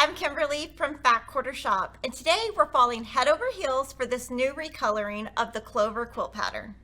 I'm Kimberly from Fat Quarter Shop, and today we're falling head over heels for this new recoloring of the Clover quilt pattern.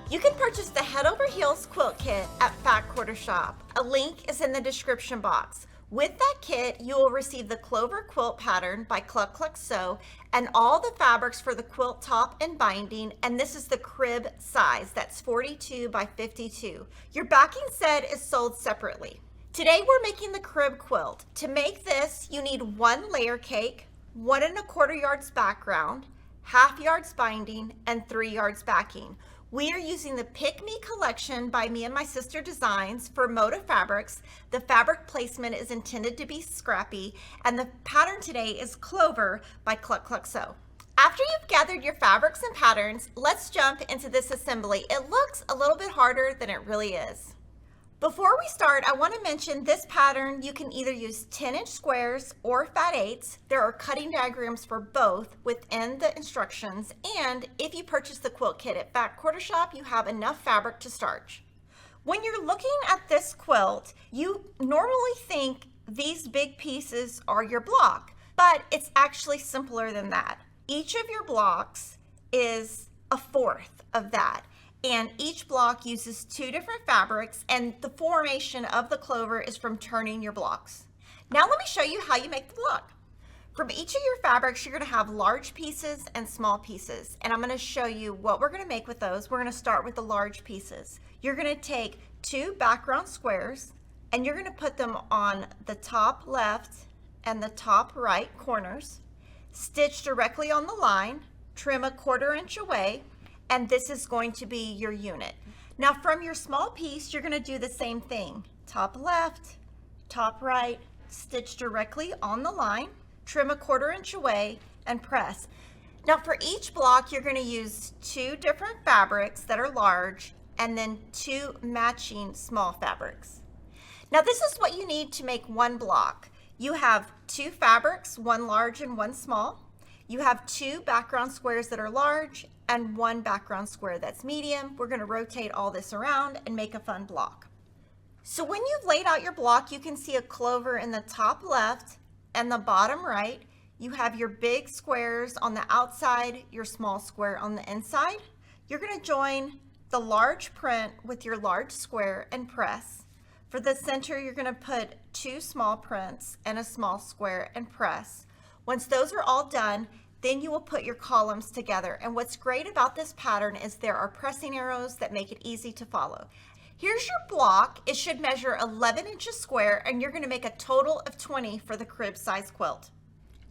You can purchase the Head Over Heels quilt kit at Fat Quarter Shop. A link is in the description box. With that kit, you will receive the Clover quilt pattern by Cluck Cluck Sew and all the fabrics for the quilt top and binding, and this is the crib size. That's 42 by 52. Your backing set is sold separately. Today we're making the crib quilt. To make this, you need 1 layer cake, 1 1/4 yards background, 1/2 yards binding, and 3 yards backing. We are using the Pick Me collection by Me and My Sister Designs for Moda fabrics. The fabric placement is intended to be scrappy, and the pattern today is Clover by Cluck Cluck Sew. After you've gathered your fabrics and patterns, let's jump into this assembly. It looks a little bit harder than it really is. Before we start, I want to mention this pattern, you can either use 10-inch squares or fat 8s. There are cutting diagrams for both within the instructions, and if you purchase the quilt kit at Fat Quarter Shop, you have enough fabric to starch. When you're looking at this quilt, you normally think these big pieces are your block, but it's actually simpler than that. Each of your blocks is 1/4 of that. And each block uses 2 different fabrics, and the formation of the clover is from turning your blocks. Now let me show you how you make the block. From each of your fabrics, you're going to have large pieces and small pieces, and I'm going to show you what we're going to make with those. We're going to start with the large pieces. You're going to take 2 background squares, and you're going to put them on the top left and the top right corners, stitch directly on the line, trim 1/4 inch away, and this is going to be your unit. Now from your small piece, you're going to do the same thing. Top left, top right, stitch directly on the line, trim 1/4 inch away, and press. Now for each block, you're going to use 2 different fabrics that are large and then 2 matching small fabrics. Now this is what you need to make one block. You have 2 fabrics, 1 large and 1 small. You have 2 background squares that are large and 1 background square that's medium. We're going to rotate all this around and make a fun block. So when you've laid out your block, you can see a clover in the top left and the bottom right. You have your big squares on the outside, your small square on the inside. You're going to join the large print with your large square and press. For the center, you're going to put 2 small prints and a small square and press. Once those are all done, then you will put your columns together. And what's great about this pattern is there are pressing arrows that make it easy to follow. Here's your block. It should measure 11 inches square, and you're going to make a total of 20 for the crib size quilt.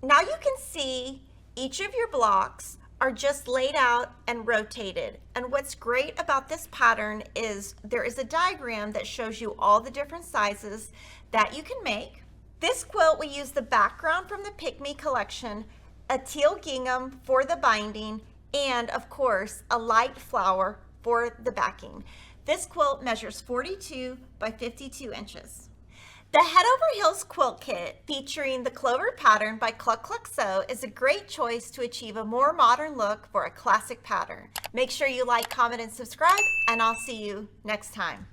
Now you can see each of your blocks are just laid out and rotated. And what's great about this pattern is there is a diagram that shows you all the different sizes that you can make. This quilt, we use the background from the Pick Me collection, a teal gingham for the binding, and of course, a light flower for the backing. This quilt measures 42 by 52 inches. The Head Over Heels quilt kit featuring the Clover pattern by Cluck Cluck Sew is a great choice to achieve a more modern look for a classic pattern. Make sure you like, comment, and subscribe, and I'll see you next time.